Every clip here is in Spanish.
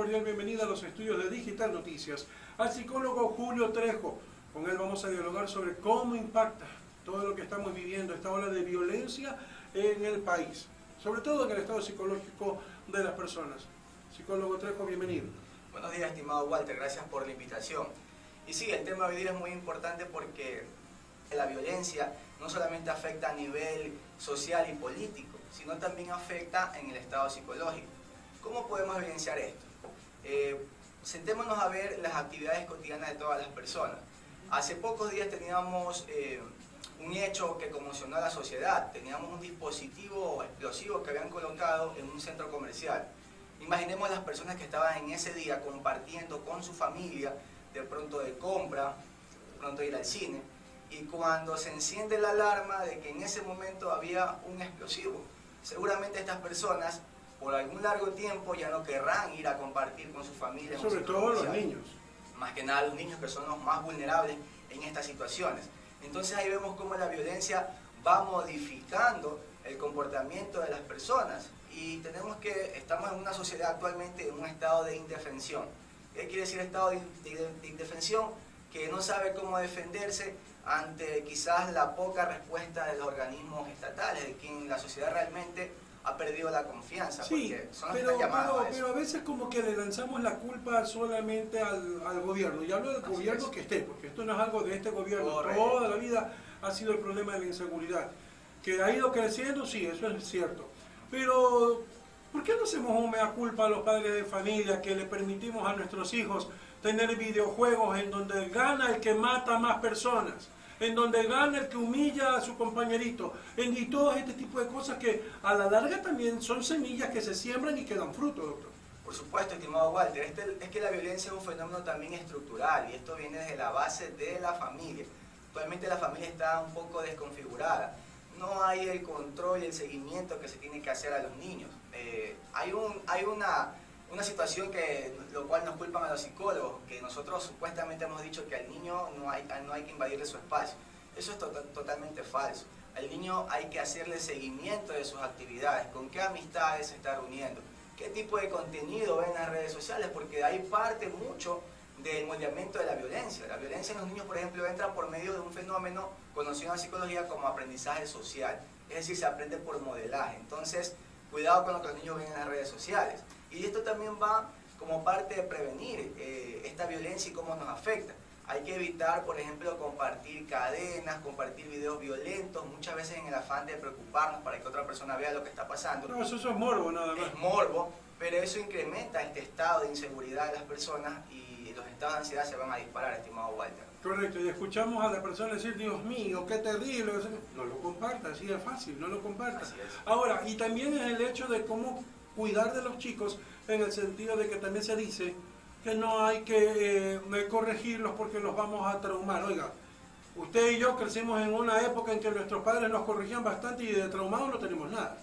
Cordial bienvenida a los estudios de Digital Noticias al psicólogo Julio Trejo. Con él vamos a dialogar sobre cómo impacta todo lo que estamos viviendo, esta ola de violencia en el país, sobre todo en el estado psicológico de las personas. Psicólogo Trejo, bienvenido. Buenos días, estimado Walter, gracias por la invitación. Y sí, el tema de hoy día es muy importante porque la violencia no solamente afecta a nivel social y político, sino también afecta en el estado psicológico. ¿Cómo podemos evidenciar esto? Sentémonos a ver las actividades cotidianas de todas las personas. Hace pocos días teníamos un hecho que conmocionó a la sociedad. Teníamos un dispositivo explosivo que habían colocado en un centro comercial. Imaginemos las personas que estaban en ese día compartiendo con su familia, de pronto de compra, de pronto de ir al cine, y cuando se enciende la alarma de que en ese momento había un explosivo, seguramente estas personas por algún largo tiempo ya no querrán ir a compartir con su familia. Sobre todo los niños. Más que nada los niños, que son los más vulnerables en estas situaciones. Entonces ahí vemos cómo la violencia va modificando el comportamiento de las personas y estamos en una sociedad actualmente en un estado de indefensión. ¿Qué quiere decir estado de indefensión? Que no sabe cómo defenderse ante quizás la poca respuesta de los organismos estatales, de quien la sociedad realmente ha perdido la confianza, sí, porque son los que están llamados a eso. Pero a veces como que le lanzamos la culpa solamente al gobierno, y hablo del gobierno que esté, porque esto no es algo de este gobierno. Correcto. Toda la vida ha sido el problema de la inseguridad, que ha ido creciendo, sí, eso es cierto, pero ¿por qué no hacemos un mea culpa a los padres de familia que le permitimos a nuestros hijos tener videojuegos en donde gana el que mata más personas, en donde gana el que humilla a su compañerito, y todo este tipo de cosas que a la larga también son semillas que se siembran y que dan fruto, doctor? Por supuesto, estimado Walter, es que la violencia es un fenómeno también estructural y esto viene desde la base de la familia. Actualmente la familia está un poco desconfigurada, no hay el control y el seguimiento que se tiene que hacer a los niños. Hay una situación lo cual nos culpan a los psicólogos, que nosotros supuestamente hemos dicho que al niño no hay que invadirle su espacio. Eso es totalmente falso. Al niño hay que hacerle seguimiento de sus actividades, con qué amistades se está reuniendo, qué tipo de contenido ve en las redes sociales, porque de ahí parte mucho del moldeamiento de la violencia. La violencia en los niños, por ejemplo, entra por medio de un fenómeno conocido en la psicología como aprendizaje social, es decir, se aprende por modelaje. Entonces, cuidado con lo que los niños ven en las redes sociales. Y esto también va como parte de prevenir esta violencia y cómo nos afecta. Hay que evitar, por ejemplo, compartir cadenas, compartir videos violentos, muchas veces en el afán de preocuparnos para que otra persona vea lo que está pasando. No, eso es morbo nada más. Es morbo, pero eso incrementa este estado de inseguridad de las personas y los estados de ansiedad se van a disparar, estimado Walter. Correcto, y escuchamos a la persona decir, Dios mío, qué terrible. No lo comparta, así de fácil, no lo comparta. Así es. Ahora, y también es el hecho de cómo cuidar de los chicos, en el sentido de que también se dice que no hay que corregirlos porque los vamos a traumar. Oiga, usted y yo crecimos en una época en que nuestros padres nos corregían bastante y de traumados no tenemos nada.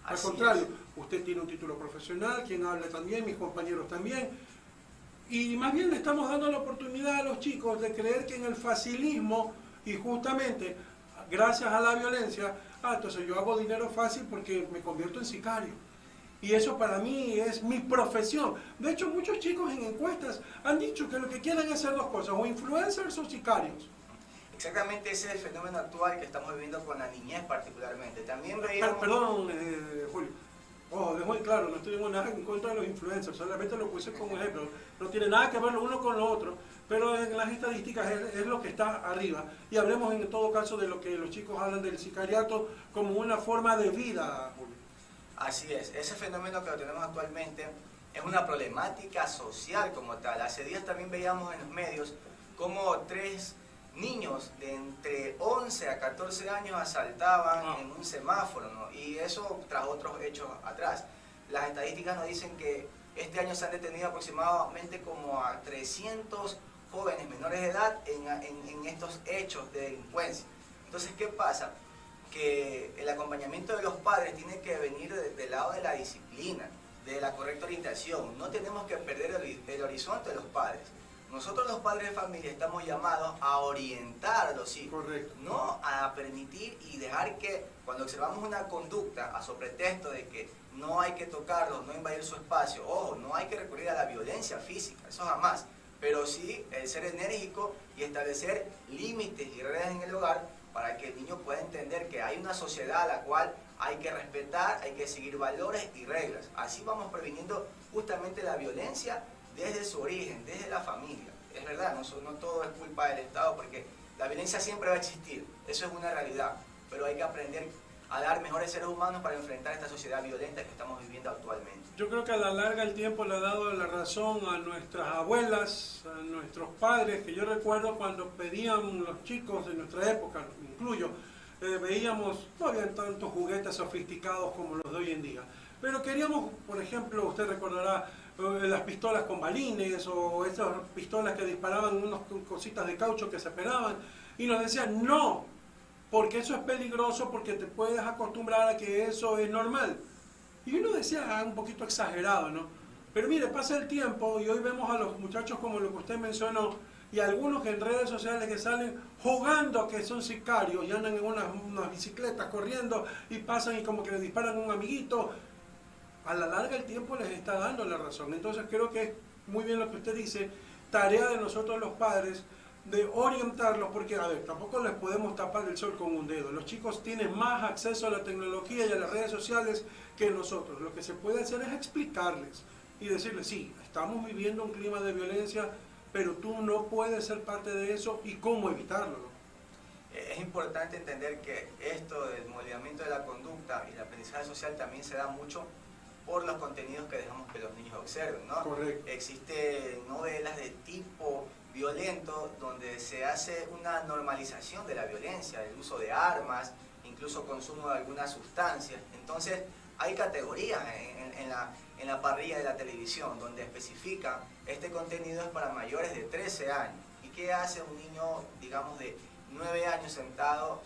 Al contrario, usted tiene un título profesional, quien habla también, mis compañeros también. Y más bien le estamos dando la oportunidad a los chicos de creer que en el facilismo y justamente gracias a la violencia, entonces yo hago dinero fácil porque me convierto en sicario. Y eso para mí es mi profesión. De hecho, muchos chicos en encuestas han dicho que lo que quieren es hacer dos cosas, o influencers o sicarios. Exactamente, ese es el fenómeno actual que estamos viviendo con la niñez particularmente. También veíamos... Perdón, Julio. Dejo muy claro, no tengo nada en contra de los influencers, solamente lo puse como ejemplo. No tiene nada que ver lo uno con lo otro, pero en las estadísticas es lo que está arriba. Y hablemos en todo caso de lo que los chicos hablan del sicariato como una forma de vida, Julio. Así es, ese fenómeno que lo tenemos actualmente es una problemática social como tal. Hace días también veíamos en los medios cómo 3 niños de entre 11 a 14 años asaltaban en un semáforo, ¿no? Y eso tras otros hechos atrás. Las estadísticas nos dicen que este año se han detenido aproximadamente como a 300 jóvenes menores de edad en estos hechos de delincuencia. Entonces, ¿qué pasa? Que el acompañamiento de los padres tiene que venir del lado de la disciplina, de la correcta orientación. No tenemos que perder el horizonte de los padres. Nosotros los padres de familia estamos llamados a orientar a los hijos, correcto, no a permitir y dejar que cuando observamos una conducta a sobre pretexto de que no hay que tocarlos, no invadir su espacio. Ojo, no hay que recurrir a la violencia física, eso jamás. Pero sí el ser enérgico y establecer límites y reglas en el hogar para que el niño pueda entender que hay una sociedad a la cual hay que respetar, hay que seguir valores y reglas. Así vamos previniendo justamente la violencia desde su origen, desde la familia. Es verdad, no todo es culpa del Estado, porque la violencia siempre va a existir, eso es una realidad, pero hay que aprender a dar mejores seres humanos para enfrentar esta sociedad violenta que estamos viviendo actualmente. Yo creo que a la larga el tiempo le ha dado la razón a nuestras abuelas, a nuestros padres, que yo recuerdo cuando pedían los chicos de nuestra época, me incluyo, veíamos, no habían tantos juguetes sofisticados como los de hoy en día, pero queríamos, por ejemplo, usted recordará, las pistolas con balines o esas pistolas que disparaban unas cositas de caucho que se pegaban, y nos decían no, porque eso es peligroso, porque te puedes acostumbrar a que eso es normal. Y uno decía, un poquito exagerado, ¿no? Pero mire, pasa el tiempo y hoy vemos a los muchachos como lo que usted mencionó, y algunos que en redes sociales que salen jugando que son sicarios y andan en unas bicicletas corriendo y pasan y como que le disparan a un amiguito. A la larga el tiempo les está dando la razón. Entonces creo que es muy bien lo que usted dice, tarea de nosotros los padres de orientarlos, porque a ver, tampoco les podemos tapar el sol con un dedo. Los chicos tienen más acceso a la tecnología y a las redes sociales que nosotros. Lo que se puede hacer es explicarles y decirles, sí, estamos viviendo un clima de violencia, pero tú no puedes ser parte de eso y cómo evitarlo, ¿no? Es importante entender que esto del modelamiento de la conducta y el aprendizaje social también se da mucho por los contenidos que dejamos que los niños observen, ¿no? Correcto. Existen novelas de tipo violento donde se hace una normalización de la violencia, el uso de armas, incluso consumo de algunas sustancias. Entonces hay categorías en la parrilla de la televisión donde especifican este contenido es para mayores de 13 años. ¿Y qué hace un niño, digamos, de 9 años sentado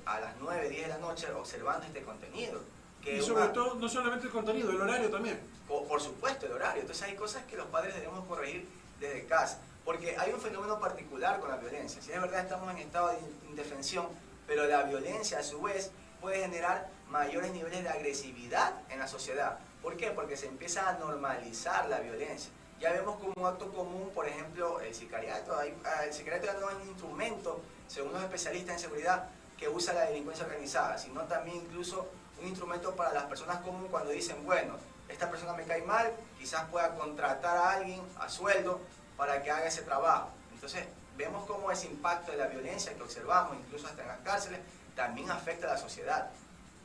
a las 9, 10 de la noche observando este contenido? Y sobre todo, no solamente el contenido, el horario también. Por supuesto, el horario. Entonces hay cosas que los padres debemos corregir desde casa. Porque hay un fenómeno particular con la violencia. Si es verdad estamos en estado de indefensión, pero la violencia a su vez puede generar mayores niveles de agresividad en la sociedad. ¿Por qué? Porque se empieza a normalizar la violencia. Ya vemos como un acto común, por ejemplo, el sicariato. El sicariato ya no es un instrumento, según los especialistas en seguridad, que usa la delincuencia organizada, sino también incluso un instrumento para las personas comunes cuando dicen, bueno, esta persona me cae mal, quizás pueda contratar a alguien a sueldo para que haga ese trabajo. Entonces, vemos cómo ese impacto de la violencia que observamos, incluso hasta en las cárceles, también afecta a la sociedad.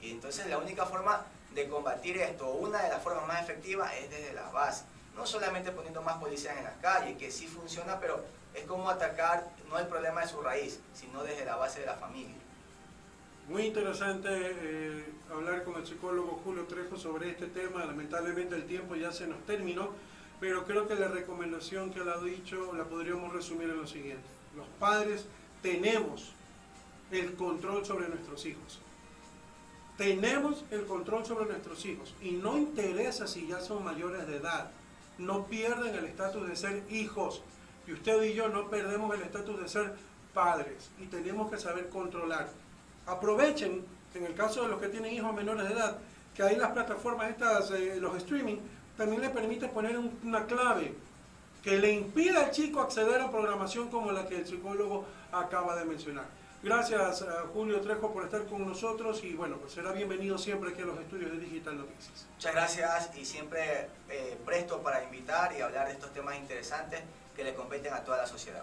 Y entonces la única forma de combatir esto, una de las formas más efectivas, es desde la base. No solamente poniendo más policías en las calles, que sí funciona, pero es como atacar no el problema de su raíz, sino desde la base de la familia. Muy interesante hablar con el psicólogo Julio Trejo sobre este tema. Lamentablemente el tiempo ya se nos terminó, pero creo que la recomendación que él ha dicho la podríamos resumir en lo siguiente. Los padres tenemos el control sobre nuestros hijos. Tenemos el control sobre nuestros hijos y no interesa si ya son mayores de edad. No pierden el estatus de ser hijos y usted y yo no perdemos el estatus de ser padres y tenemos que saber controlar. Aprovechen, en el caso de los que tienen hijos menores de edad, que ahí las plataformas estas, los streaming, también les permite poner una clave que le impida al chico acceder a programación como la que el psicólogo acaba de mencionar. Gracias a Julio Trejo por estar con nosotros y bueno, pues será bienvenido siempre aquí a los estudios de Digital Noticias. Muchas gracias y siempre presto para invitar y hablar de estos temas interesantes que le competen a toda la sociedad.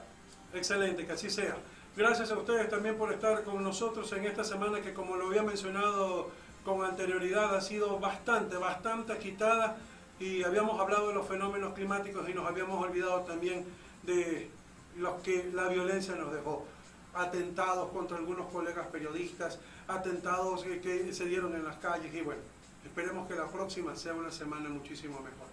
Excelente, que así sea. Gracias a ustedes también por estar con nosotros en esta semana que, como lo había mencionado con anterioridad, ha sido bastante agitada y habíamos hablado de los fenómenos climáticos y nos habíamos olvidado también de los que la violencia nos dejó. Atentados contra algunos colegas periodistas, atentados que se dieron en las calles y bueno, esperemos que la próxima sea una semana muchísimo mejor.